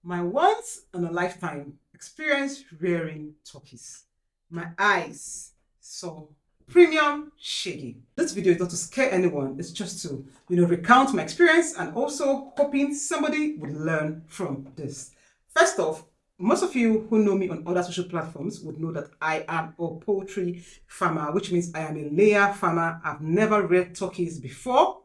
My once in a lifetime experience rearing turkeys. My eyes saw premium shaggy. This video is not to scare anyone, it's just to, recount my experience and also hoping somebody would learn from this. First off, most of you who know me on other social platforms would know that I am a poultry farmer, which means I am a layer farmer. I've never reared turkeys before.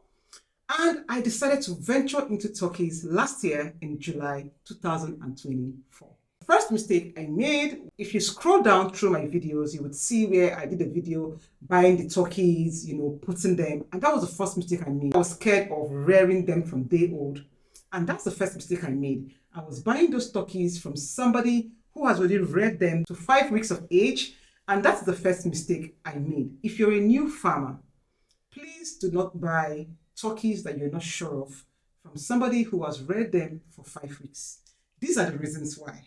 And I decided to venture into turkeys last year in July 2024. First mistake I made, if you scroll down through my videos, you would see where I did a video buying the turkeys, putting them. And that was the first mistake I made. I was scared of rearing them from day old. And that's the first mistake I made. I was buying those turkeys from somebody who has already reared them to 5 weeks of age. And that's the first mistake I made. If you're a new farmer, please do not buy turkeys that you're not sure of from somebody who has reared them for 5 weeks. These are the reasons why.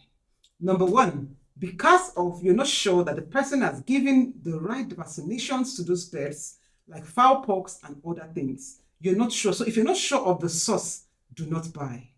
Number one, because of you're not sure that the person has given the right vaccinations to those birds, like fowl pox and other things. You're not sure. So if you're not sure of the source, do not buy.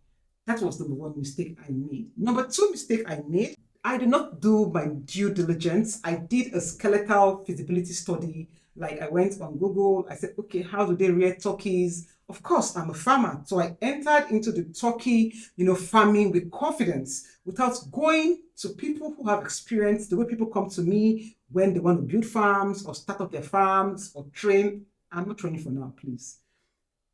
That was number one mistake I made. Number two mistake I made, I did not do my due diligence. I did a skeletal feasibility study. Like I went on Google, I said, okay, how do they rear turkeys? Of course, I'm a farmer. So I entered into the turkey, farming with confidence without going to people who have experience, the way people come to me when they want to build farms or start up their farms or train. I'm not training for now, please.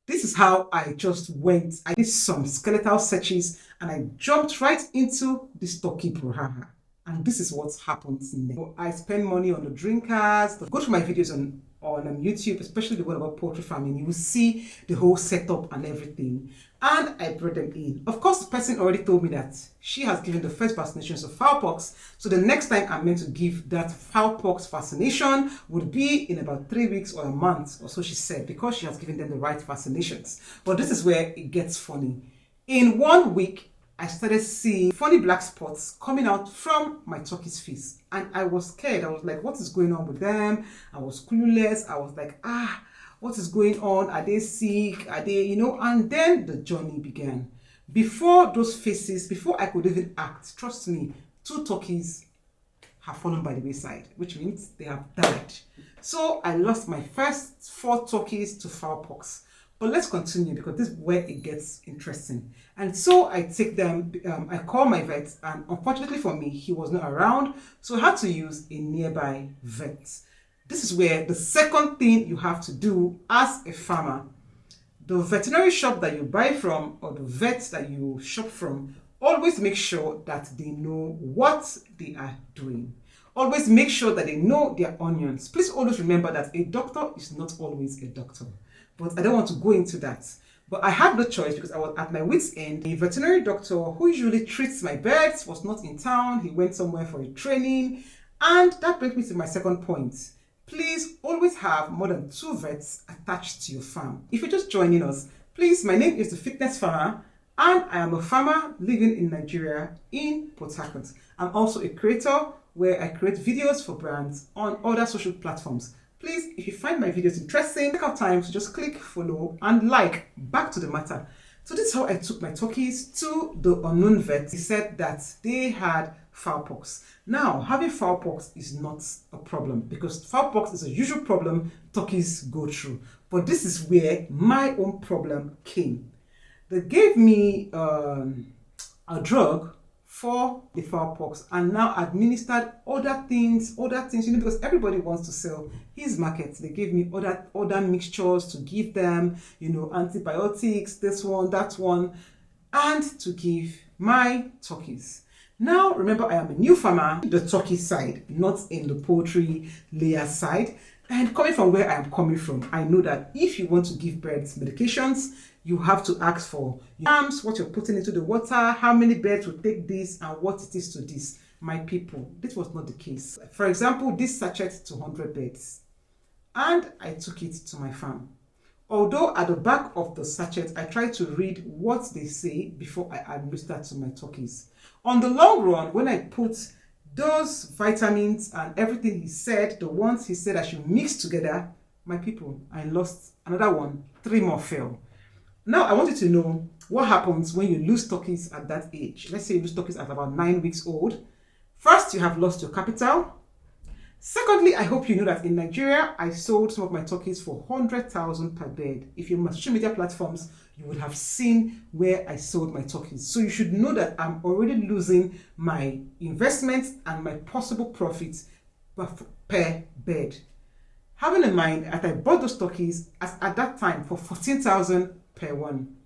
This is how I just went. I did some skeletal searches and I jumped right into this turkey brouhaha. And this is what happens next. So I spend money on the drinkers. Go to my videos on YouTube, especially the one about poultry farming. You will see the whole setup and everything. And I brought them in. Of course, the person already told me that she has given the first vaccinations of fowl pox. So the next time I'm meant to give that fowl pox vaccination would be in about 3 weeks or a month, or so she said, because she has given them the right vaccinations. But this is where it gets funny. In 1 week, I started seeing funny black spots coming out from my turkey's face. And I was scared. I was like, what is going on with them? I was clueless. I was like, what is going on? Are they sick? Are they, And then the journey began. Before those faces, before I could even act, trust me, 2 turkeys have fallen by the wayside, which means they have died. So I lost my first 4 turkeys to fowl pox. But let's continue because this is where it gets interesting. And so I take them, I call my vet, and unfortunately for me, he was not around. So I had to use a nearby vet. This is where the second thing you have to do as a farmer, the veterinary shop that you buy from or the vet that you shop from, always make sure that they know what they are doing. Always make sure that they know their onions. Please always remember that a doctor is not always a doctor. But I don't want to go into that. But I had no choice because I was at my wit's end. The veterinary doctor who usually treats my birds was not in town. He went somewhere for a training. And that brings me to my second point. Please always have more than 2 vets attached to your farm. If you're just joining us, please, my name is The Fitness Farmer. And I am a farmer living in Nigeria in Port Harcourt. I'm also a creator where I create videos for brands on other social platforms. Please, if you find my videos interesting, take out time to just click follow and like. Back to the matter. So this is how I took my turkeys to the unknown vet. He said that they had fowl pox. Now, having fowl pox is not a problem because fowl pox is a usual problem turkeys go through. But this is where my own problem came. They gave me a drug for the fowl pox and now administered other things, because everybody wants to sell his market. They gave me other mixtures to give them, antibiotics, this one, that one, and to give my turkeys. Now, remember, I am a new farmer, the turkey side, not in the poultry layer side. And coming from where I am coming from, I know that if you want to give birds medications, you have to ask for what you're putting into the water, how many birds will take this, and what it is to this. My people, this was not the case. For example, this sachet to 100 birds, and I took it to my farm. Although at the back of the sachet, I try to read what they say before I administer to my turkeys. On the long run, when I put those vitamins and everything he said, the ones he said I should mix together, my people, I lost another one, 3 more fell. Now, I want you to know what happens when you lose turkeys at that age. Let's say you lose turkeys at about 9 weeks old. First, you have lost your capital. Secondly, I hope you know that in Nigeria, I sold some of my turkeys for 100,000 per bed. If you're on my social media platforms, you would have seen where I sold my turkeys. So you should know that I'm already losing my investment and my possible profits per bed. Having in mind that I bought those turkeys at that time for 14,000 per one.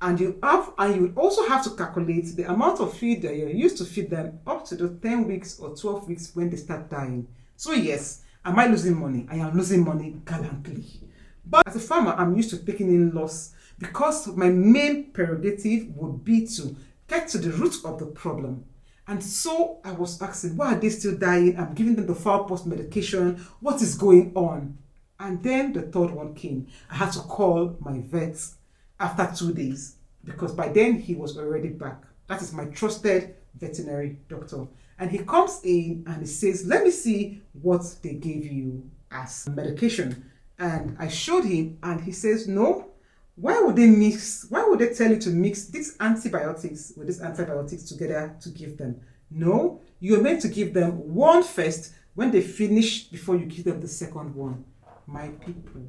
And you would also have to calculate the amount of feed that you're used to feed them up to the 10 weeks or 12 weeks when they start dying. So yes, am I losing money? I am losing money gallantly. But as a farmer, I'm used to taking in loss because my main prerogative would be to get to the root of the problem. And so I was asking, why are they still dying? I'm giving them the fowl-pox medication. What is going on? And then the third one came. I had to call my vet after 2 days because by then he was already back. That is my trusted veterinary doctor. And he comes in and he says, let me see what they gave you as medication. And I showed him and he says, no, why would they tell you to mix these antibiotics with these antibiotics together to give them? No, you're meant to give them one first. When they finish, before you give them the second one. My people.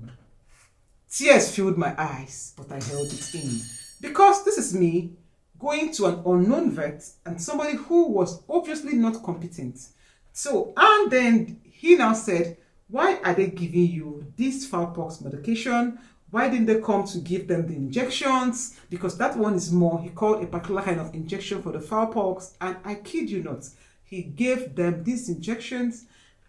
Tears filled my eyes, but I held it in. Because this is me going to an unknown vet and somebody who was obviously not competent. So, and then he now said, why are they giving you this fowl-pox medication? Why didn't they come to give them the injections? Because that one is more, he called a particular kind of injection for the fowl-pox. And I kid you not, he gave them these injections.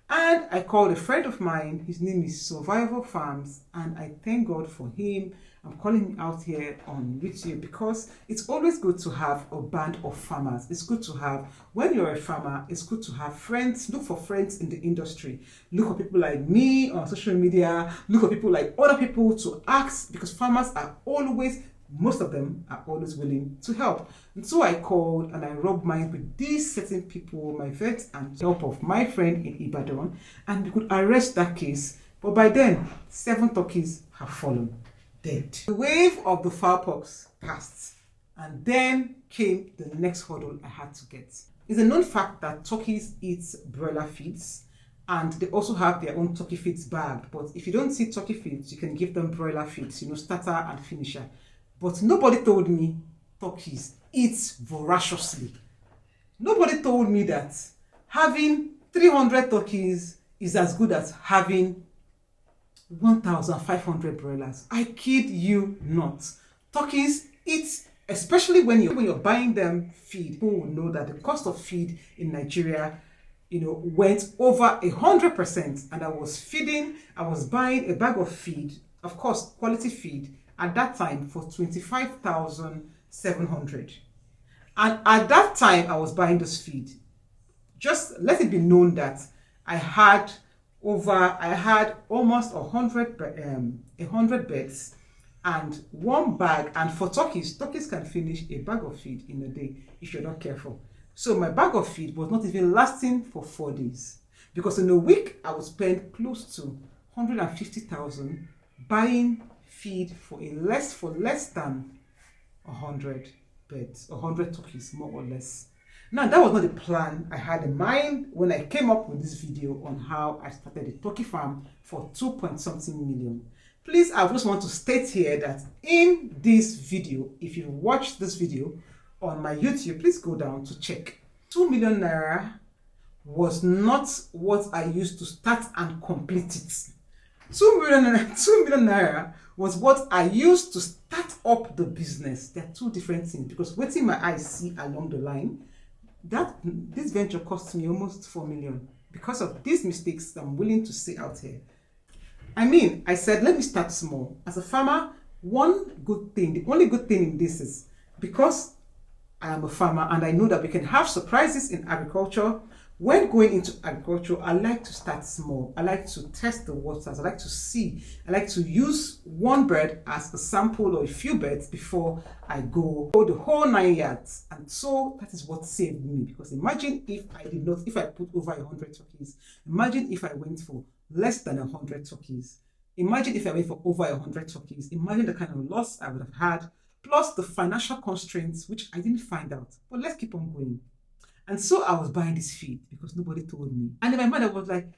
And I called a friend of mine, his name is Survival Farms, and I thank God for him. I'm calling him out here on YouTube because it's always good to have a band of farmers. It's good to have, when you're a farmer, it's good to have friends. Look for friends in the industry. Look for people like me on social media. Look for people like other people to ask because farmers are always, most of them are always willing to help. And so I called and I rubbed minds with these certain people, my vet and help of my friend in Ibadan, and we could arrest that case. But by then, 7 turkeys have fallen dead. The wave of the fowl-pox passed, and then came the next hurdle I had to get. It's a known fact that turkeys eat broiler feeds, and they also have their own turkey feeds bagged. But if you don't see turkey feeds, you can give them broiler feeds, starter and finisher. But nobody told me turkeys eat voraciously. Nobody told me that having 300 turkeys is as good as having 1,500 broilers. I kid you not. Turkeys eat, especially when you're buying them feed. People will know that the cost of feed in Nigeria, went over 100%. And I was buying a bag of feed, of course, quality feed, at that time for 25,700. And at that time, I was buying this feed. Just let it be known that I had almost 100 beds and one bag. And for turkeys can finish a bag of feed in a day if you're not careful. So my bag of feed was not even lasting for 4 days because in a week I would spend close to 150,000 buying feed for less than 100 beds, 100 turkeys, more or less. Now, that was not the plan I had in mind when I came up with this video on how I started a turkey farm for 2-point-something million. Please, I just want to state here that in this video, if you watched this video on my YouTube, please go down to check. 2 million naira was not what I used to start and complete it. 2 million naira was what I used to start up the business. They're two different things because waiting my eyes see along the line, this venture cost me almost 4 million because of these mistakes I'm willing to say out here. I said, let me start small. As a farmer, the only good thing in this is because I am a farmer and I know that we can have surprises in agriculture. When going into agriculture, I like to start small. I like to test the waters. I like to see. I like to use one bird as a sample or a few birds before I go the whole 9 yards. And so that is what saved me. Because imagine if I put over 100 turkeys. Imagine if I went for less than 100 turkeys. Imagine if I went for over 100 turkeys. Imagine the kind of loss I would have had, plus the financial constraints, which I didn't find out. But let's keep on going. And so I was buying this feed because nobody told me. And in my mind, I was like,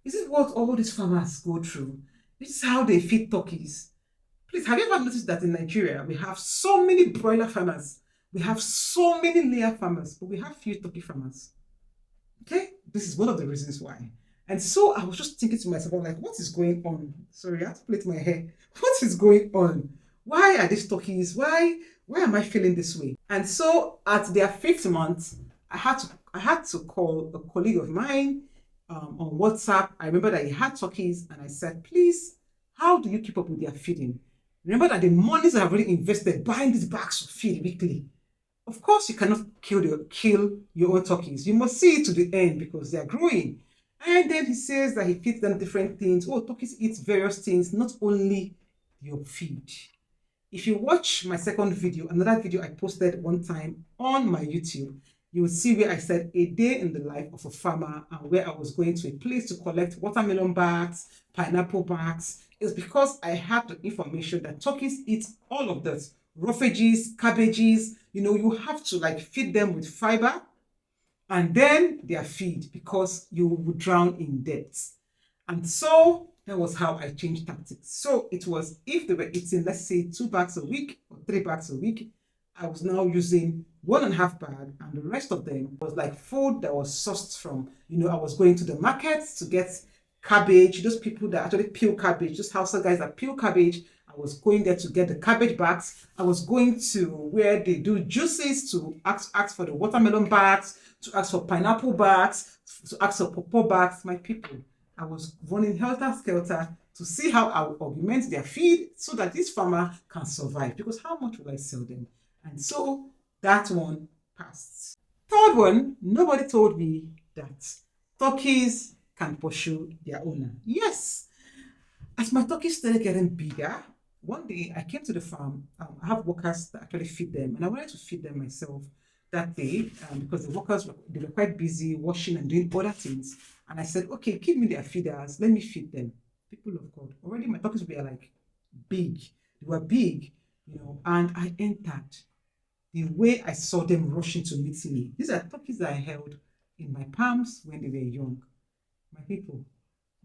is this what all these farmers go through? This is how they feed turkeys. Please, have you ever noticed that in Nigeria, we have so many broiler farmers, we have so many layer farmers, but we have few turkey farmers? Okay, this is one of the reasons why. And so I was just thinking to myself, I'm like, what is going on? Sorry, I have to plait my hair. What is going on? Why are these turkeys? Why am I feeling this way? And so at their 5th month, I had to call a colleague of mine on WhatsApp. I remember that he had turkeys, and I said, please, how do you keep up with their feeding? Remember that the monies I have already invested buying these bags of feed weekly. Of course, you cannot kill your own turkeys. You must see it to the end because they are growing. And then he says that he feeds them different things. Oh, turkeys eat various things, not only your feed. If you watch my second video, another video I posted one time on my YouTube, you will see where I said a day in the life of a farmer and where I was going to a place to collect watermelon bags, pineapple bags. It's because I had the information that turkeys eat all of this. Roughages, cabbages, you have to feed them with fiber and then their feed because you would drown in debt. And so that was how I changed tactics. So it was, if they were eating, let's say 2 bags a week or 3 bags a week, I was now using 1.5 bag, and the rest of them was food that was sourced from, I was going to the market to get cabbage, those people that actually peel cabbage, those Hausa guys that peel cabbage. I was going there to get the cabbage bags. I was going to where they do juices to ask for the watermelon bags, to ask for pineapple bags, to ask for pawpaw bags. My people, I was running helter-skelter to see how I would augment their feed so that this farmer can survive. Because how much will I sell them? And so that one passed. Third one, nobody told me that turkeys can pursue their owner. Yes, as my turkeys started getting bigger, one day I came to the farm. I have workers that actually feed them, and I wanted to feed them myself that day because the workers they were quite busy washing and doing other things. And I said, okay, give me their feeders, let me feed them. People of God, already my turkeys were big. They were big, and I entered. The way I saw them rushing to meet me. These are turkeys that I held in my palms when they were young. My people,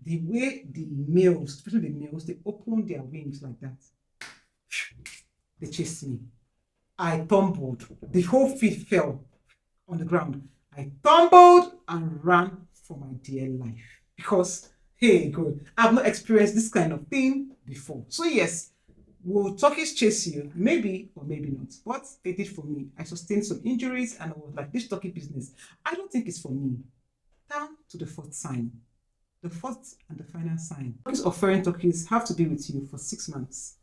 the way the males, especially the males, they opened their wings like that. They chased me. I tumbled. The whole feed fell on the ground. I tumbled and ran for my dear life. Because, hey God, I've not experienced this kind of thing before. So yes, will turkeys chase you? Maybe or maybe not. But they did for me. I sustained some injuries and I was like, this turkey business, I don't think it's for me. Down to the 4th sign. The 4th and the final sign. Turkeys or foreign turkeys have to be with you for 6 months.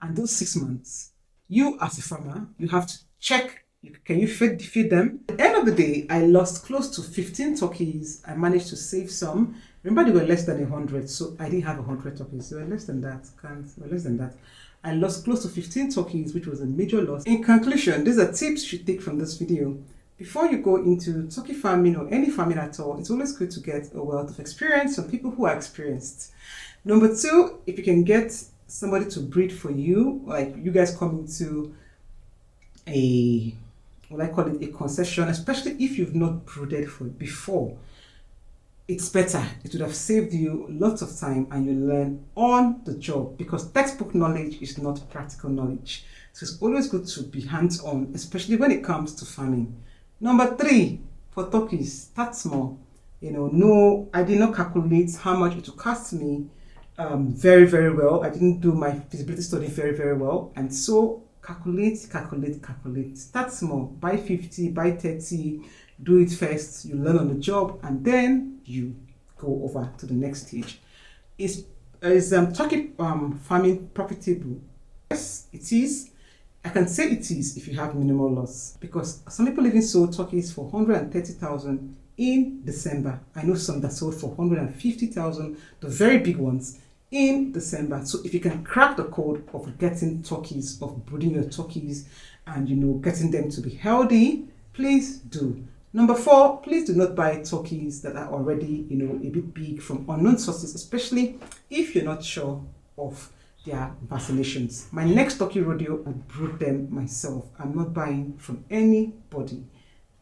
And those 6 months, you as a farmer, you have to check, can you feed them? At the end of the day, I lost close to 15 turkeys. I managed to save some. Remember, they were less than 100, so I didn't have 100 turkeys. They were less than that. I lost close to 15 turkeys, which was a major loss. In conclusion, these are tips you should take from this video. Before you go into turkey farming or any farming at all, it's always good to get a wealth of experience from people who are experienced. Number 2, if you can get somebody to breed for you, like you guys come into a, a concession, especially if you've not brooded for it before, it's better. It would have saved you lots of time and you learn on the job because textbook knowledge is not practical knowledge. So it's always good to be hands-on, especially when it comes to farming. Number 3, for turkeys, start small. No, I did not calculate how much it would cost me very, very well. I didn't do my feasibility study very, very well. And so calculate. Start small, buy 50, buy 30, do it first, you learn on the job, and then you go over to the next stage. Is turkey farming profitable? Yes, it is. I can say it is if you have minimal loss because some people even sold turkeys for 130,000 in December. I know some that sold for 150,000, the very big ones, in December. So if you can crack the code of getting turkeys, of breeding your turkeys and getting them to be healthy, please do. Number 4, please do not buy turkeys that are already, a bit big from unknown sources, especially if you're not sure of their vaccinations. My next turkey rodeo, I brood them myself. I'm not buying from anybody.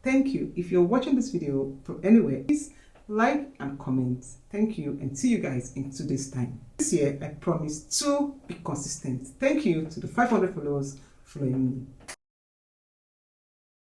Thank you. If you're watching this video from anywhere, please like and comment. Thank you, and see you guys in 2 days' time. This year, I promise to be consistent. Thank you to the 500 followers following me.